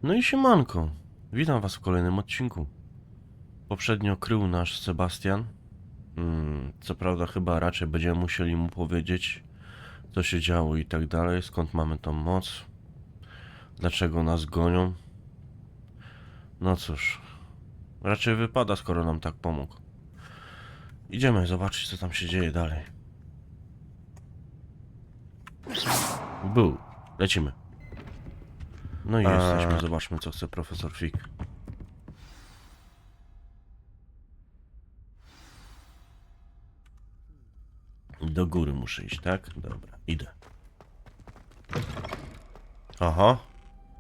No i siemanko, witam was w kolejnym odcinku. Poprzednio krył nasz Sebastian. Co prawda chyba raczej będziemy musieli mu powiedzieć, co się działo i tak dalej, skąd mamy tą moc, dlaczego nas gonią. No cóż, raczej wypada, skoro nam tak pomógł. Idziemy zobaczyć, co tam się dzieje dalej. Był, lecimy. No i jesteśmy, zobaczmy, co chce profesor Fig. Do góry muszę iść, tak? Dobra, idę. Aha,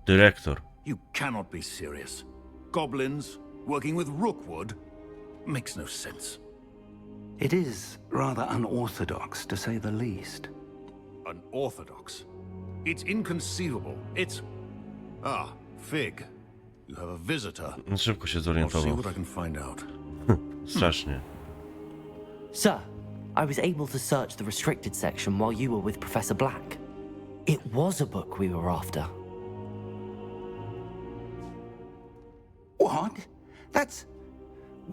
dyrektor. You cannot be serious. Goblins working with Rookwood makes no sense. It is rather unorthodox, to say the least. Unorthodox. It's inconceivable. It's... Ah, Fig. You have a visitor. Szybko się I'll see zorientował. what I can find out. Strasznie. Sir, I was able to search the restricted section while you were with Professor Black. It was a book we were after. What? That's...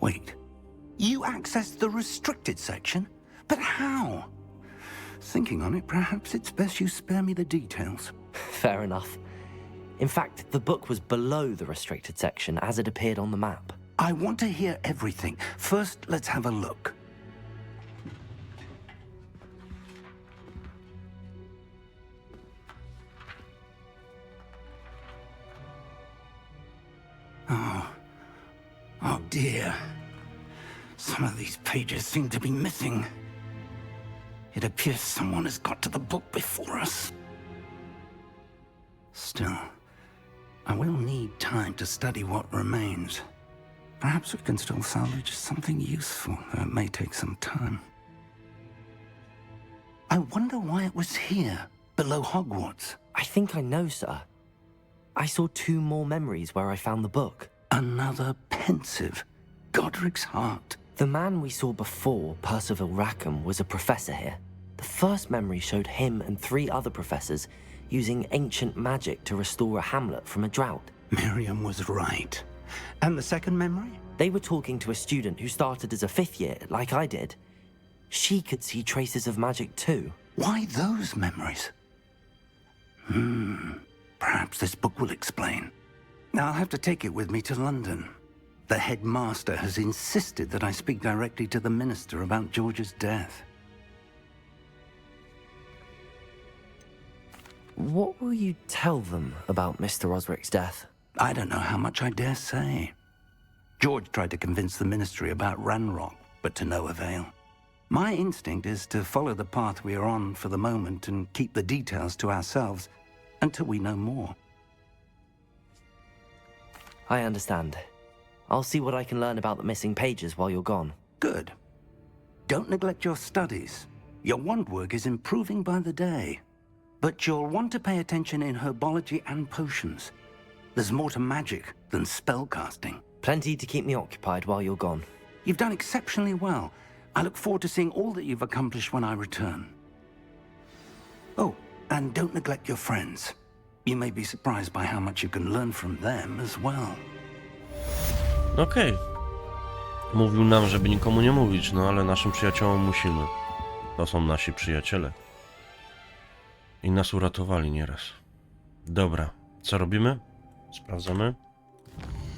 Wait. You accessed the restricted section? But how? Thinking on it, perhaps it's best you spare me the details. Fair enough. In fact, the book was below the restricted section as it appeared on the map. I want to hear everything. First, let's have a look. Oh dear. Some of these pages seem to be missing. It appears someone has got to the book before us. Still, I will need time to study what remains. Perhaps we can still salvage something useful, though it may take some time. I wonder why it was here, below Hogwarts. I think I know, sir. I saw 2 more memories where I found the book. Another pensive. Godric's heart. The man we saw before, Percival Rackham, was a professor here. The first memory showed him and 3 other professors using ancient magic to restore a hamlet from a drought. Miriam was right. And the second memory? They were talking to a student who started as a 5th year, like I did. She could see traces of magic too. Why those memories? Perhaps this book will explain. Now I'll have to take it with me to London. The headmaster has insisted that I speak directly to the minister about George's death. What will you tell them about Mr. Osric's death? I don't know how much I dare say. George tried to convince the ministry about Ranrock, but to no avail. My instinct is to follow the path we are on for the moment and keep the details to ourselves until we know more. I understand. I'll see what I can learn about the missing pages while you're gone. Good. Don't neglect your studies. Your wand work is improving by the day. But you'll want to pay attention in herbology and potions. There's more to magic than spellcasting. Plenty to keep me occupied while you're gone. You've done exceptionally well. I look forward to seeing all that you've accomplished when I return. Oh, and don't neglect your friends. You may be surprised by how much you can learn from them as well. Okej. Mówił nam, żeby nikomu nie mówić, no ale naszym przyjaciołom musimy. To są nasi przyjaciele. I nas uratowali nieraz. Dobra, co robimy? Sprawdzamy.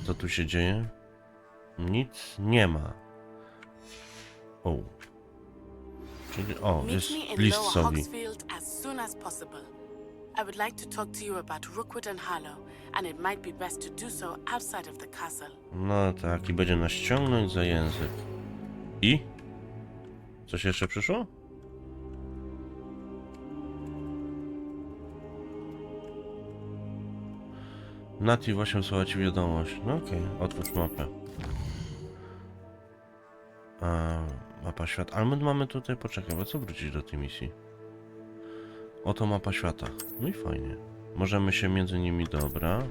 Co tu się dzieje? Nic nie ma. O. Czyli, o, jest Meet me in list Lower sobie. Hogsfield as soon as possible. I would like to talk to you about Rookwood and Harlow, and it might be best to do so outside of the castle. No tak, i będzie nas ściągnąć za język. I? Coś jeszcze przyszło? Nati właśnie wysłała ci wiadomość. No okej, otwórz mapę. Mapa świata. Ale my mamy tutaj, poczekaj, bo co wrócić do tej misji? Oto mapa świata. No i fajnie. Możemy się między nimi, dobra.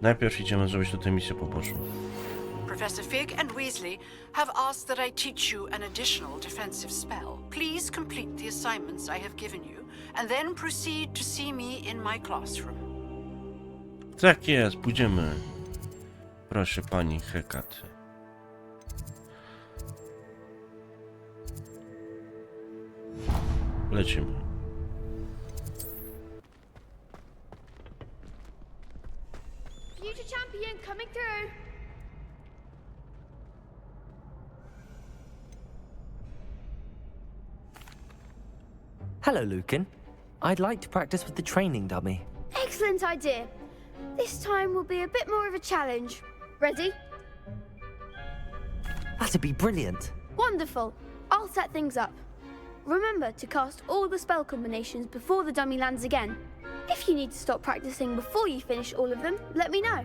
Najpierw idziemy zrobić tutaj misję poboczną. Professor Fig and Weasley have asked that I teach you an additional defensive spell. Please complete the assignments I have given you, and then proceed to see me in my classroom. Tak jest, pójdziemy. Proszę pani Hekaty. Lecimy. Future champion coming through. Hello, Lucan. I'd like to practice with the training dummy. Excellent idea. This time will be a bit more of a challenge. Ready? That'd be brilliant. Wonderful. I'll set things up. Remember to cast all the spell combinations before the dummy lands again. If you need to stop practicing before you finish all of them, let me know.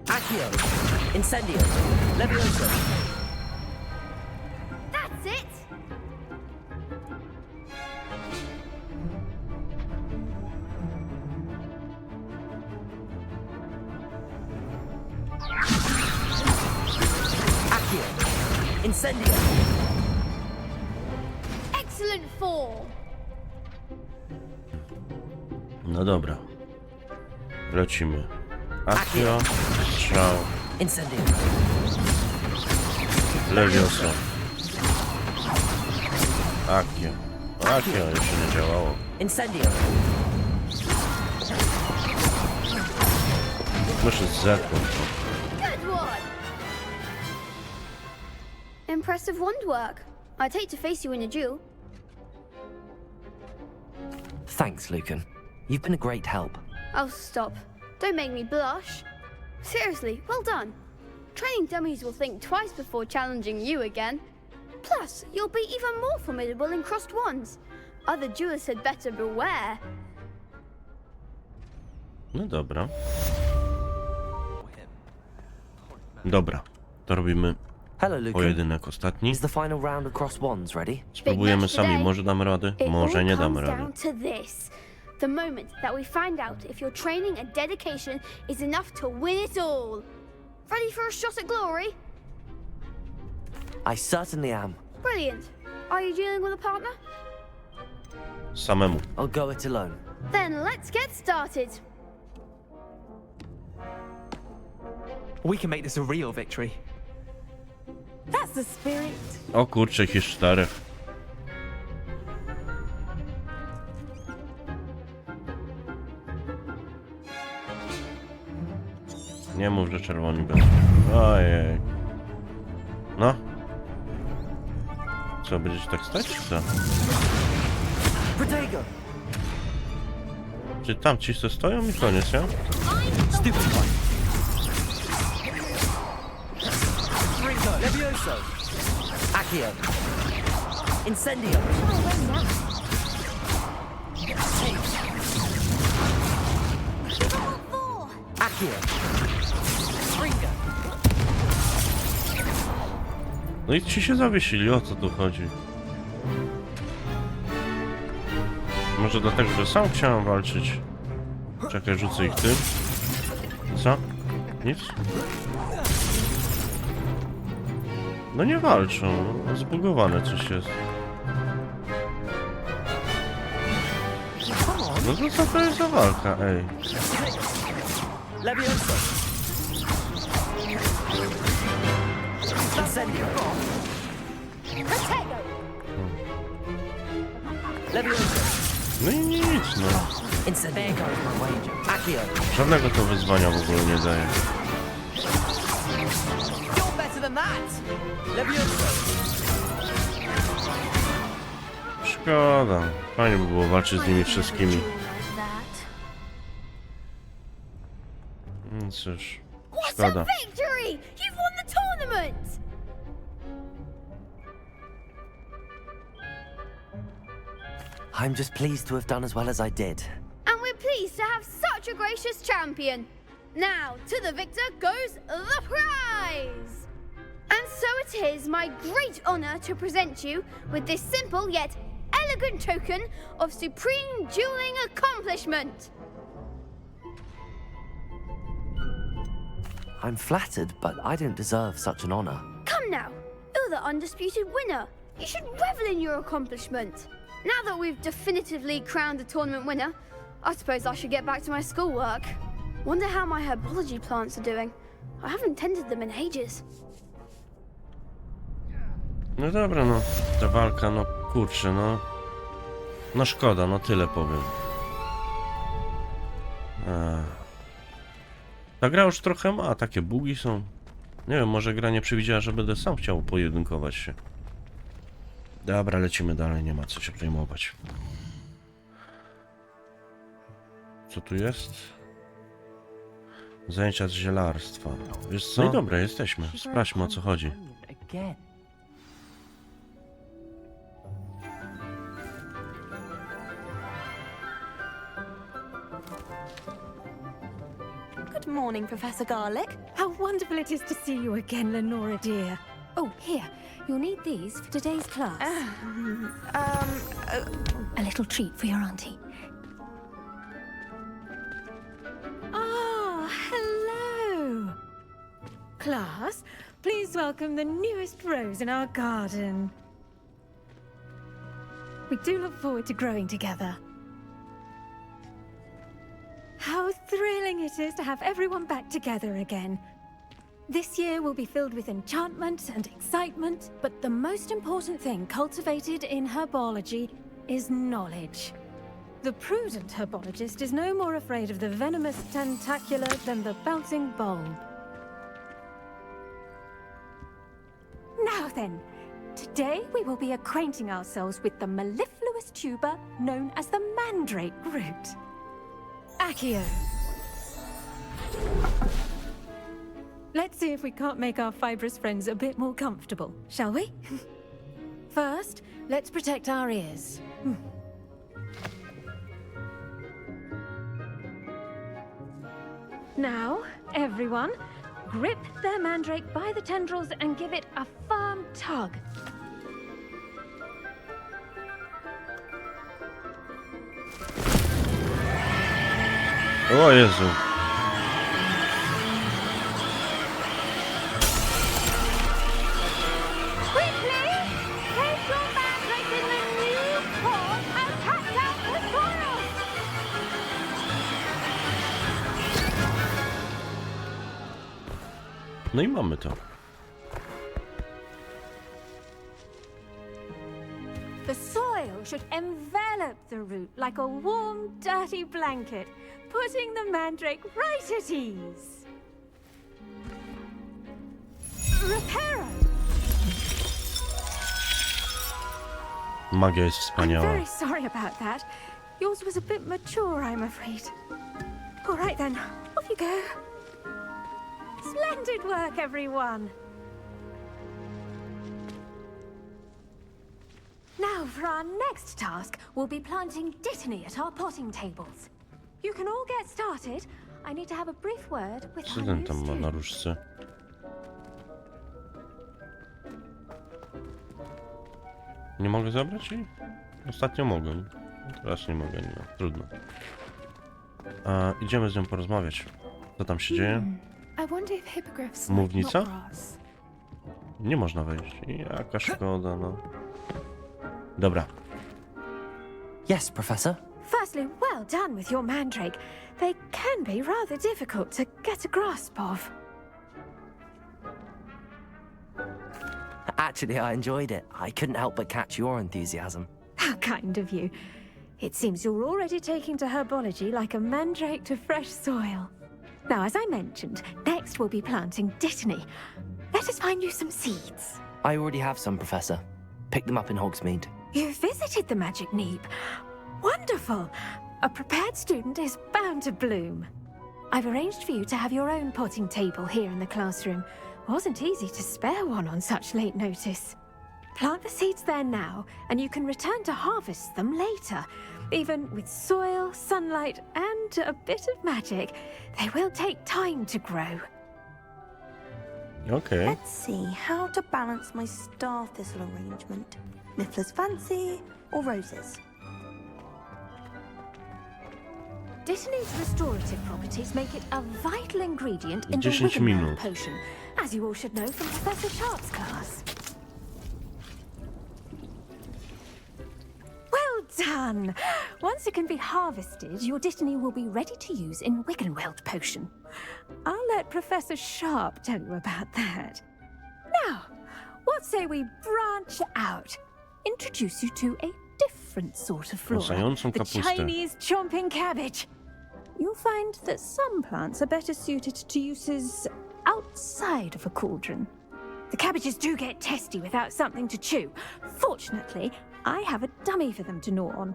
Accio, Incendio, Levioso. That's it! Accio, Incendio. Excellent form. No dobra. Lecimy. Akcja, strzał, Incendio. Leviosa. Akcja. Akcja jeszcze nie działało. Incendio. Muszę zerknąć. Good one. Impressive wand work. I'd hate to face you in a duel. Thanks, Lucan. You've been a great help. Oh, stop. Don't make me blush. Seriously, well done. Training dummies will think twice before challenging you again. Plus, you'll be even more formidable in crossed wands. Other duelists had better beware. No dobra. Dobra, to robimy Hello, Lucan. pojedynek ostatni. Is the final round of cross wands ready? Spróbujemy sami, może damy rady, It może all nie damy comes rady. down to this. The moment that we find out if your training and dedication is enough to win it all. Ready for a shot at glory? I certainly am. Brilliant. Are you dealing with a partner? Samemu. I'll go it alone. Then let's get started. We can make this a real victory. That's the spirit. O kurczę, ich jest 4. Nie mów, że czerwoni będą. Ojej. No. Co, będziecie tak stać, czy co? Protego! Czy tam ci, co stoją i koniec, ja? Stupid one. Ringo, Levioso. Accio. Incendio. Accio. Ringo. No i ci się zawiesili, o co tu chodzi? Może dlatego, że sam chciałem walczyć. Czekaj, rzucę ich tym. Co? Nic? No nie walczą, no, zbugowane coś jest. No to co to jest za walka, ej? Levioso. Incendio. Levioso. No i nic, no. Incendio. There goes my wager. Accio. Żadnego to wyzwania w ogóle nie daje. You're better than that. Levioso. Szkoda. Fajnie by było walczyć z nimi wszystkimi. Cóż, What szkoda. a victory! You've won the tournament! I'm just pleased to have done as well as I did. And we're pleased to have such a gracious champion. Now, to the victor goes the prize! And so it is my great honor to present you with this simple yet elegant token of supreme dueling accomplishment. I'm flattered, but I don't deserve such an honor. Come now, you're the undisputed winner. You should revel in your accomplishment. Now that we've definitively crowned the tournament winner, I suppose I should get back to my schoolwork. Wonder how my herbology plants are doing. I haven't tended them in ages. No dobra, no. Ta walka, no kurczę, no. No szkoda, no tyle powiem. Ta gra już trochę ma, takie bugi są. Nie wiem, może gra nie przewidziała, że będę sam chciał pojedynkować się. Dobra, lecimy dalej, nie ma co się przejmować. Co tu jest? Zajęcia z zielarstwa. Wiesz co? No i dobra, jesteśmy. Sprawdźmy, o co chodzi. Good morning, Professor Garlick. How wonderful it is to see you again, Lenora dear. Oh, here, you'll need these for today's class. A little treat for your auntie. Ah, hello. Class, please welcome the newest rose in our garden. We do look forward to growing together. How thrilling it is to have everyone back together again. This year will be filled with enchantment and excitement, but the most important thing cultivated in herbology is knowledge. The prudent herbologist is no more afraid of the venomous tentacula than the bouncing bulb. Now then, today we will be acquainting ourselves with the mellifluous tuber known as the mandrake root. Accio. Let's see if we can't make our fibrous friends a bit more comfortable, shall we? First, let's protect our ears. Now, everyone, grip their mandrake by the tendrils and give it a firm tug. O Jezu. Quickly, take your mandrake in the new pot and cut out the soil. No i mamy to. The soil should envelop the root like a warm, dirty blanket, putting the mandrake right at ease. Reparo! Magia jest I'm wspaniała. very sorry about that. Yours was a bit mature, I'm afraid. All right then, off you go. Splendid work, everyone. Now, for our next task, we'll be planting dittany at our potting tables. You can all get started. I need to have a brief word with Co our ten new tam ma na student. różce? Nie mogę zabrać jej? Ostatnio mogłem. Teraz nie mogę, nie. Trudno. Idziemy z nią porozmawiać. Co tam się dzieje? Mównica? Nie można wejść. Jaka szkoda, no. Dobra. Yes, Professor? Firstly, well done with your mandrake. They can be rather difficult to get a grasp of. Actually, I enjoyed it. I couldn't help but catch your enthusiasm. How kind of you. It seems you're already taking to herbology like a mandrake to fresh soil. Now, as I mentioned, next we'll be planting dittany. Let us find you some seeds. I already have some, Professor. Picked them up in Hogsmeade. You visited the Magic Neep. Wonderful! A prepared student is bound to bloom. I've arranged for you to have your own potting table here in the classroom. Wasn't easy to spare one on such late notice. Plant the seeds there now, and you can return to harvest them later. Even with soil, sunlight, and a bit of magic, they will take time to grow. Okej. Let's see how to balance my star thistle arrangement. Niffler's fancy or roses? Dittany's restorative properties make it a vital ingredient in the 10 Wiggenweld minut. potion, as you all should know from Professor Sharp's class. Well done! Once it can be harvested, your Dittany will be ready to use in Wiggenweld potion. I'll let Professor Sharp tell you about that. Now, what say we branch out? Introduce you to a different sort of flora, Wąsającą the kapustę. Chinese chomping cabbage. You'll find that some plants are better suited to uses outside of a cauldron. The cabbages do get testy without something to chew. Fortunately, I have a dummy for them to gnaw on.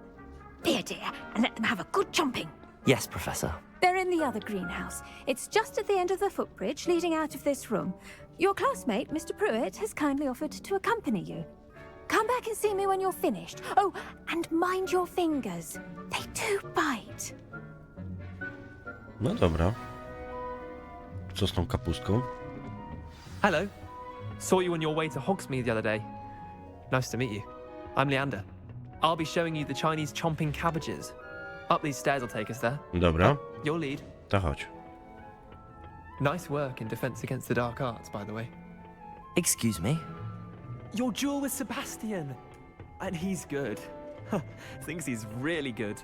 Be a dear and let them have a good chomping. Yes, Professor. They're in the other greenhouse. It's just at the end of the footbridge leading out of this room. Your classmate, Mr. Pruitt, has kindly offered to accompany you. Come back and see me when you're finished. Oh, and mind your fingers. They do bite. No dobra. Co z tą kapustką? Hello. Saw you on your way to Hogsmeade the other day. Nice to meet you. I'm Leander. I'll be showing you the Chinese chomping cabbages. Up these stairs will take us there. Dobra, Your lead. to chodź. Nice work in defense against the dark arts, by the way. Excuse me? Your duel with Sebastian. And he's good. Thinks he's really good.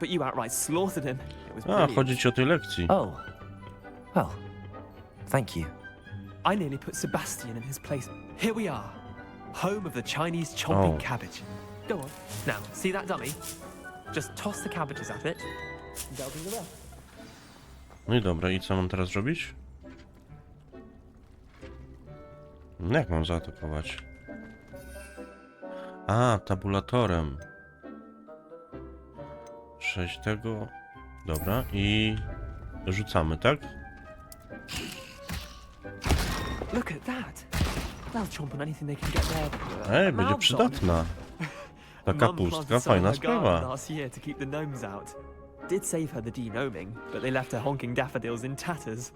But you outright slaughtered him. It was A, brilliant. chodzi ci o tej lekcji. Oh. Well, thank you. I nearly put Sebastian in his place. Here we are. Home of the Chinese chomping Oh. cabbage. Go on. Now, see that dummy? Just toss the cabbages at it. They'll do the rest. No i dobra, i co mam teraz robić? No jak mam zaatakować? A, tabulatorem. 6 tego. Dobra, i rzucamy, tak? Look at that. They'll chomp on anything they can get their Ej, będzie mouths on. przydatna. Ta Mum kapustka, planted some in fajna her garden sprawa. last year to keep the gnomes out. Did save her the denoming, but they left her honking daffodils in tatters.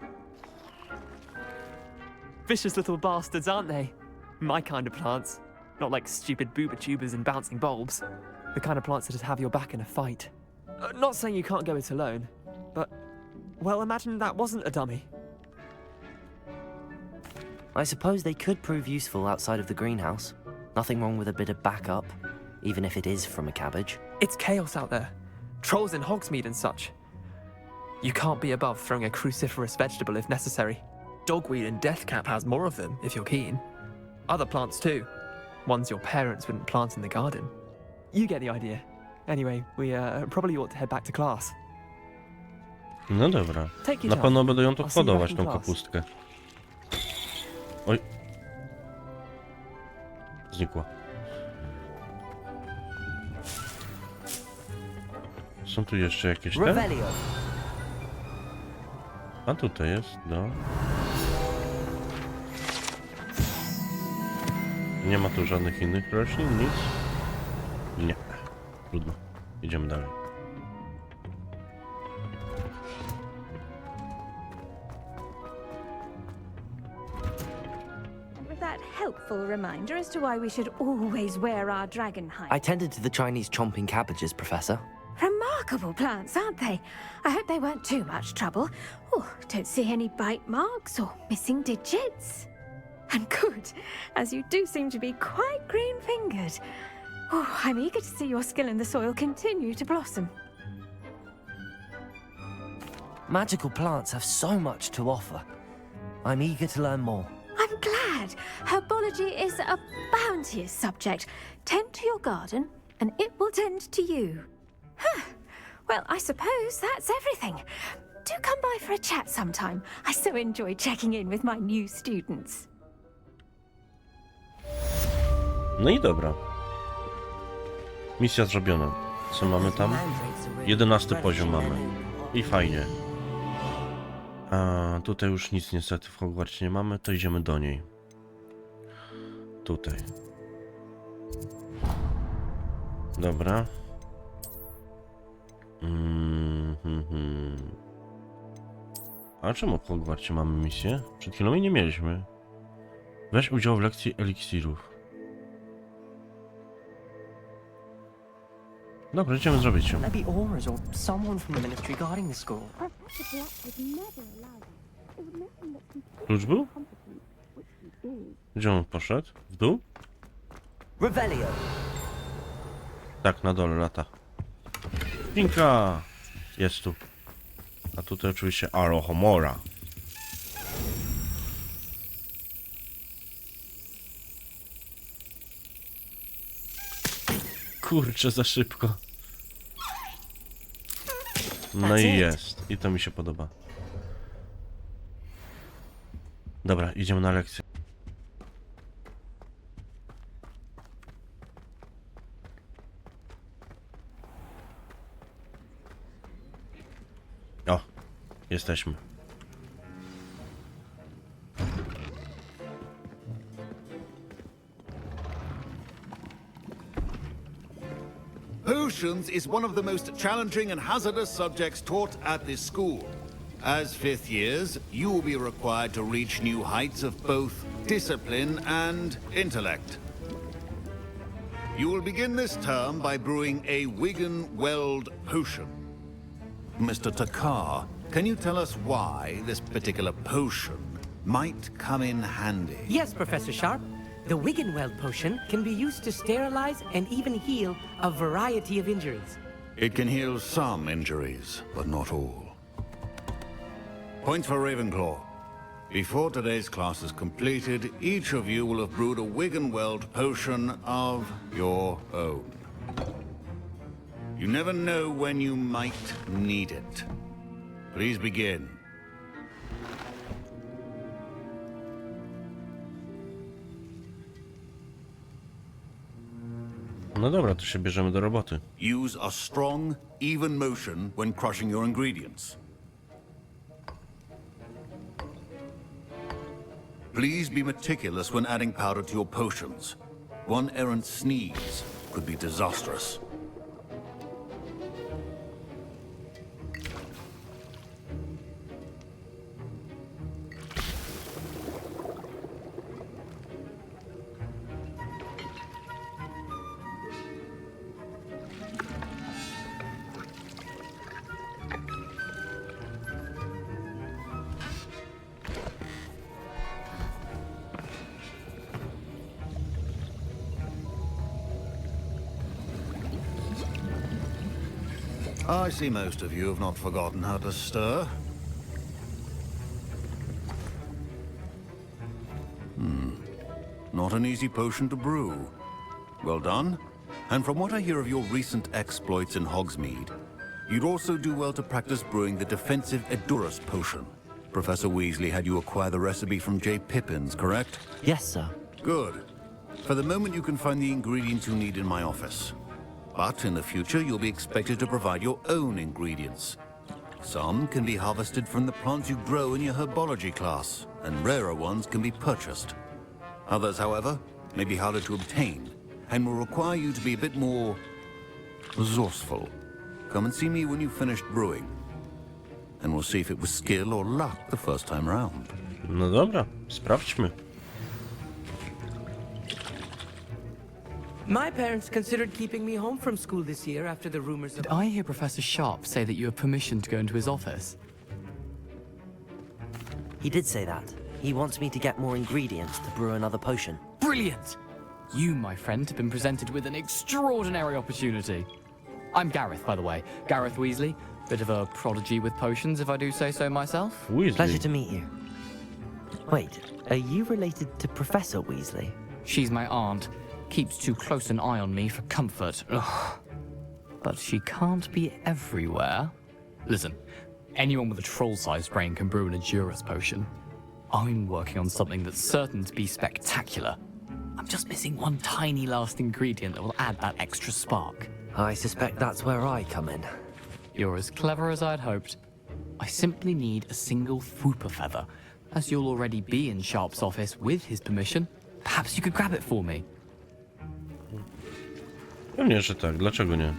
Vicious little bastards, aren't they? My kind of plants. Not like stupid booba tubers and bouncing bulbs. The kind of plants that'd have your back in a fight. Not saying you can't go it alone, but, well, imagine that wasn't a dummy. I suppose they could prove useful outside of the greenhouse. Nothing wrong with a bit of backup, even if it is from a cabbage. It's chaos out there. Trolls in Hogsmeade and such. You can't be above throwing a cruciferous vegetable if necessary. Dogweed and deathcap has more of them, if you're keen. Other plants too. Ones your parents wouldn't plant in the garden. You get the idea. Anyway, we probably ought to head back to class. No dobra. Take Na it pewno off. będę ją tu I'll see you back hodować, in tą class. kapustkę. Oj. Znikła. Są tu jeszcze jakieś te? Revelio. A tutaj jest, no. Nie ma tu żadnych innych roślin, nic? Nie. Trudno. Idziemy dalej. With that helpful reminder as to why we should always wear our dragon hide. I tended to the Chinese chomping cabbages, Professor. Remarkable plants, aren't they? I hope they weren't too much trouble. Oh, don't see any bite marks or missing digits. And good, as you do seem to be quite green-fingered. Oh, I'm eager to see your skill in the soil continue to blossom. Magical plants have so much to offer. I'm eager to learn more. I'm glad. Herbology is a bounteous subject. Tend to your garden, and it will tend to you. Huh. Well, I suppose that's everything. Do come by for a chat sometime. I so enjoy checking in with my new students. No i dobra. Misja zrobiona. Co mamy tam? 11 poziom mamy. I fajnie. A tutaj już nic niestety w Hogwarcie nie mamy, to idziemy do niej. Tutaj. Dobra. A czemu w Hogwarcie mamy misję? Przed chwilą jej nie mieliśmy. Weź udział w lekcji eliksirów. Dobra, idziemy zrobić ją. Maybe Aura's or someone from the ministry guarding the school. Klucz był? Gdzie on poszedł? W dół? Revelio. Tak, na dole lata. Pinka! Jest tu. A tutaj oczywiście Alohomora. Kurczę, za szybko. No i jest. I to mi się podoba. Dobra, idziemy na lekcję. O, jesteśmy. Potions is one of the most challenging and hazardous subjects taught at this school. As fifth years, you will be required to reach new heights of both discipline and intellect. You will begin this term by brewing a Wigan-Weld potion. Mr. Takar, can you tell us why this particular potion might come in handy? Yes, Professor Sharp. The Wigan-Weld potion can be used to sterilize and even heal a variety of injuries. It can heal some injuries, but not all. Points for Ravenclaw. Before today's class is completed, each of you will have brewed a Wigan-Weld potion of your own. You never know when you might need it. Please begin. No dobra, to się bierzemy do roboty. Use a strong, even motion when crushing your ingredients. Please be meticulous when adding powder to your potions. One errant sneeze could be disastrous. I see most of you have not forgotten how to stir. Not an easy potion to brew. Well done. And from what I hear of your recent exploits in Hogsmeade, you'd also do well to practice brewing the defensive Edurus potion. Professor Weasley had you acquire the recipe from J. Pippins, correct? Yes, sir. Good. For the moment, you can find the ingredients you need in my office. But in the future, you'll be expected to provide your own ingredients. Some can be harvested from the plants you grow in your herbology class, and rarer ones can be purchased. Others, however, may be harder to obtain, and will require you to be a bit more resourceful. Come and see me when you've finished brewing, and we'll see if it was skill or luck the first time round. No dobra, sprawdźmy. My parents considered keeping me home from school this year after the rumors of... Did I hear Professor Sharp say that you have permission to go into his office? He did say that. He wants me to get more ingredients to brew another potion. Brilliant! You, my friend, have been presented with an extraordinary opportunity. I'm Gareth, by the way. Gareth Weasley. Bit of a prodigy with potions, if I do say so myself. Weasley. Pleasure to meet you. Wait, are you related to Professor Weasley? She's my aunt. Keeps too close an eye on me for comfort. Ugh. But she can't be everywhere. Listen, anyone with a troll-sized brain can brew an Edurus potion. I'm working on something that's certain to be spectacular. I'm just missing one tiny last ingredient that will add that extra spark. I suspect that's where I come in. You're as clever as I'd hoped. I simply need a single Fwooper feather. As you'll already be in Sharp's office with his permission, perhaps you could grab it for me. Pewnie, że tak. Dlaczego nie?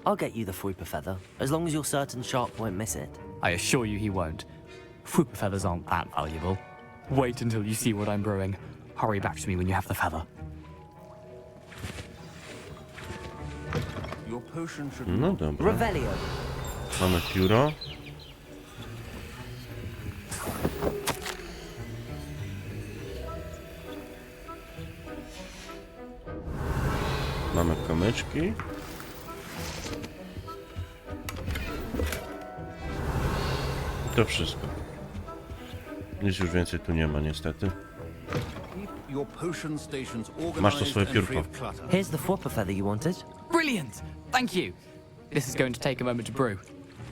I'll get you the Fwooper feather, as long as you're certain Sharp won't miss it. I assure you he won't. Fwooper feathers aren't that valuable. Wait until you see what I'm brewing. Hurry back to me when you have the feather. Your potion should No dobra. Revelio. Mamy pióro. Mamy kamyczki. To wszystko. Nic już więcej tu nie ma niestety. your potion stations Masz to organized swoje and free piórko. of clutter. Here's the flopper feather you wanted. Brilliant! Thank you. This is going to take a moment to brew.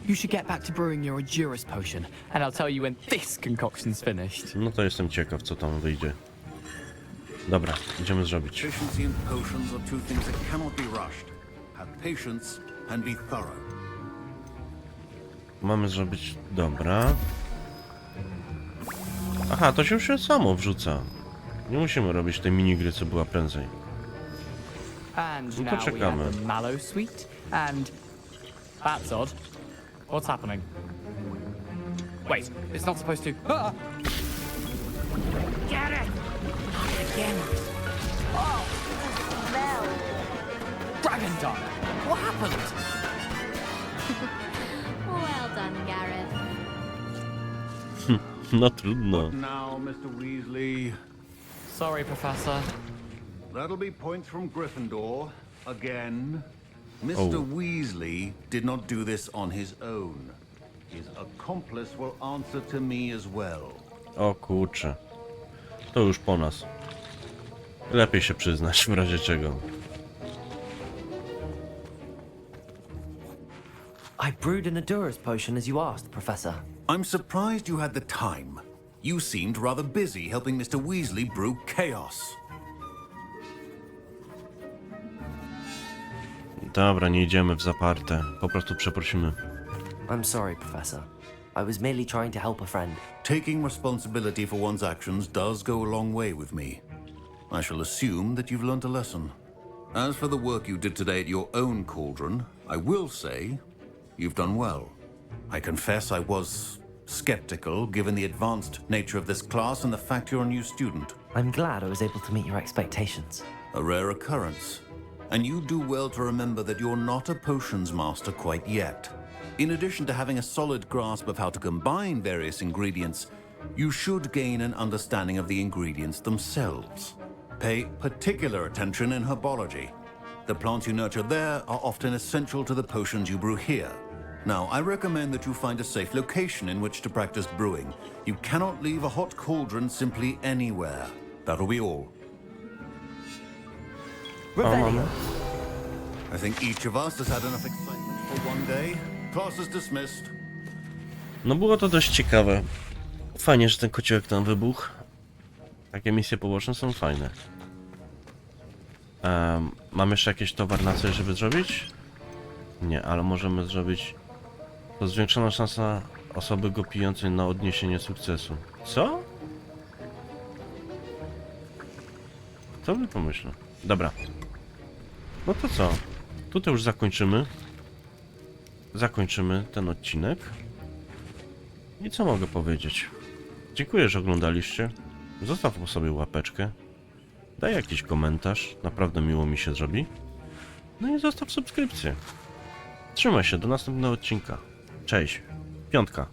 You should get back to brewing your Edurus potion, and I'll tell you when this concoction's finished. No to jestem ciekaw, co tam wyjdzie. Dobra, idziemy zrobić. Efficiency and potions are two things that cannot be rushed. Have patience and be thorough. Mamy zrobić... Dobra. Aha, to się już samo wrzuca. Nie musimy robić tej minigry, co była prędzej. And No to now we czekamy. have the mallow sweet, and... That's odd. What's happening? Wait, it's not supposed to... Ah! Get it! Again. Oh! Dragon Dung! What happened? Well done, Gareth. No trudno. Now, Mr. Weasley, Sorry, Professor. that'll be points from Gryffindor again. Mr. Weasley did not do this on his own. His accomplice will answer to me as well. O kurczę. To już po nas. Lepiej się przyznać w razie czego. I brewed an Edurus potion as you asked, Professor. I'm surprised you had the time. You seemed rather busy helping Mr. Weasley brew chaos. Dobra, nie idziemy w zaparte. Po prostu przeprosimy. I'm sorry, Professor. I was merely trying to help a friend. Taking responsibility for one's actions does go a long way with me. I shall assume that you've learnt a lesson. As for the work you did today at your own cauldron, I will say you've done well. I confess I was skeptical given the advanced nature of this class and the fact you're a new student. I'm glad I was able to meet your expectations. A rare occurrence. And you do well to remember that you're not a potions master quite yet. In addition to having a solid grasp of how to combine various ingredients, you should gain an understanding of the ingredients themselves. Pay particular attention in herbology. The plants you nurture there are often essential to the potions you brew here. Now, I recommend that you find a safe location in which to practice brewing. You cannot leave a hot cauldron simply anywhere. That'll be all. Revelio. I think each of us has had enough excitement for one day. Class is dismissed. No było to dość ciekawe. Fajnie, że ten kociołek tam wybuchł. Takie misje poboczne są fajne. Mam jeszcze jakiś towar na coś, żeby zrobić? Nie, ale możemy zrobić... To zwiększona szansa osoby go pijącej na odniesienie sukcesu. Co? Kto by pomyślał? Dobra. No to co? Tutaj już zakończymy. Zakończymy ten odcinek. I co mogę powiedzieć? Dziękuję, że oglądaliście. Zostaw po sobie łapeczkę. Daj jakiś komentarz. Naprawdę miło mi się zrobi. No i zostaw subskrypcję. Trzymaj się, do następnego odcinka. Cześć. Piątka.